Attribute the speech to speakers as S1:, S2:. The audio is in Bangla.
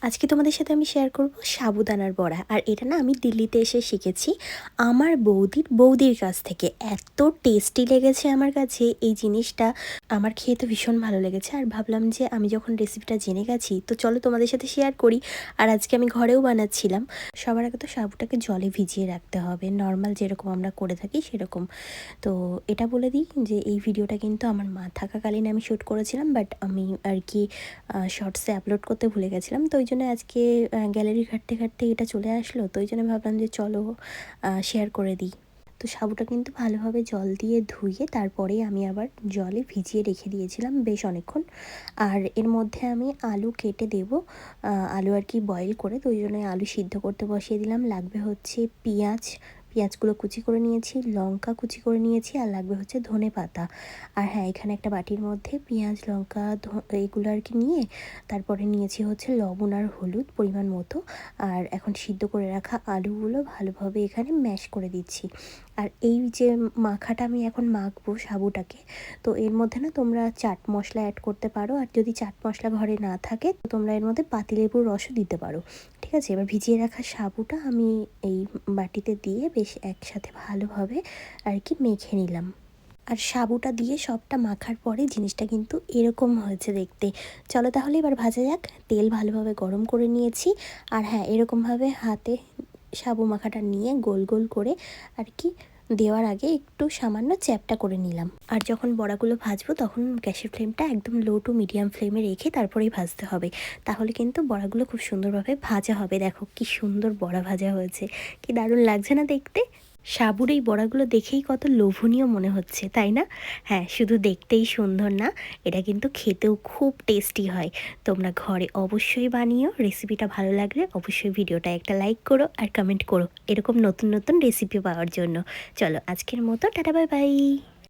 S1: আজকে তোমাদের সাথে আমি শেয়ার করব সাবুদানার বড়া। আর এটা না আমি দিল্লিতে এসে শিখেছি আমার বৌদির কাছ থেকে। এত টেস্টি লেগেছে আমার কাছে এই জিনিসটা, আমার খেয়ে তো ভীষণ ভালো লেগেছে। আর ভাবলাম যে আমি যখন রেসিপিটা জেনে গেছি তো চলো তোমাদের সাথে শেয়ার করি। আর আজকে আমি ঘরেও বানাচ্ছিলাম। সবার আগে তো সাবুটাকে জলে ভিজিয়ে রাখতে হবে, নর্মাল যেরকম আমরা করে থাকি সেরকম। তো এটা বলে দিই যে এই ভিডিওটা কিন্তু আমার মা থাকাকালীন আমি শ্যুট করেছিলাম, বাট আমি আর কি শর্টসে আপলোড করতে ভুলে গেছিলাম। তো ওই জন্য আজকে গ্যালারি ঘাঁটতে ঘাঁটতে এটা চলে আসলো, তো ওই জন্য ভাবলাম যে চলো শেয়ার করে দিই। তো সাবুটা কিন্তু ভালোভাবে জল দিয়ে ধুয়ে তারপরে আমি আবার জলে ভিজিয়ে রেখে দিয়েছিলাম বেশ অনেকক্ষণ। আর এর মধ্যে আমি আলু কেটে দেবো, আলু আর কি বয়েল করে। তো ওই জন্য আলু সিদ্ধ করতে বসিয়ে দিলাম। লাগবে হচ্ছে পেঁয়াজগুলো কুচি করে নিয়েছি, লঙ্কা কুচি করে নিয়েছি, আর লাগবে হচ্ছে ধনে পাতা। আর হ্যাঁ, এখানে একটা বাটির মধ্যে পেঁয়াজ লঙ্কা এগুলো আর কি নিয়ে তারপরে নিয়েছি হচ্ছে লবণ আর হলুদ পরিমাণ মতো। আর এখন সিদ্ধ করে রাখা আলুগুলো ভালোভাবে এখানে ম্যাশ করে দিচ্ছি। আর এই যে মাখাটা আমি এখন মাখবো সাবুটাকে, তো এর মধ্যে না তোমরা চাট মশলা অ্যাড করতে পারো। আর যদি চাট মশলা ঘরে না থাকে তো তোমরা এর মধ্যে পাতিলেবুর রসও দিতে পারো। ঠিক আছে, এবার ভিজিয়ে রাখা সাবুটা আমি এই বাটিতে দিয়ে বেশ একসাথে ভালোভাবে আর কি মেখে নিলাম। আর সাবুটা দিয়ে সবটা মাখার পরে জিনিসটা কিন্তু এরকম হয়েছে দেখতে। চলো তাহলে এবার ভাজা যাক। তেল ভালোভাবে গরম করে নিয়েছি। আর হ্যাঁ, এরকমভাবে হাতে সাবু মাখাটা নিয়ে গোল গোল করে আর কি দেওয়ার আগে একটু সামান্য চ্যাপটা করে নিলাম। আর যখন বড়াগুলো ভাজবো তখন গ্যাসের ফ্লেমটা একদম লো টু মিডিয়াম ফ্লেমে রেখে তারপরেই ভাজতে হবে। তাহলে কিন্তু বড়াগুলো খুব সুন্দরভাবে ভাজা হবে। দেখো কি সুন্দর বড়া ভাজা হয়েছে, কি দারুণ লাগছে না দেখতে। সাবুর এই বড়াগুলো দেখেই কত লোভনীয় মনে হচ্ছে, তাই না? হ্যাঁ, শুধু দেখতেই সুন্দর না, এটা কিন্তু খেতেও খুব টেস্টি হয়। তোমরা ঘরে অবশ্যই বানিও। রেসিপিটা ভালো লাগলে অবশ্যই ভিডিওটা একটা লাইক করো আর কমেন্ট করো এরকম নতুন নতুন রেসিপি পাওয়ার জন্য। চলো আজকের মতো টাটা, বাই বাই।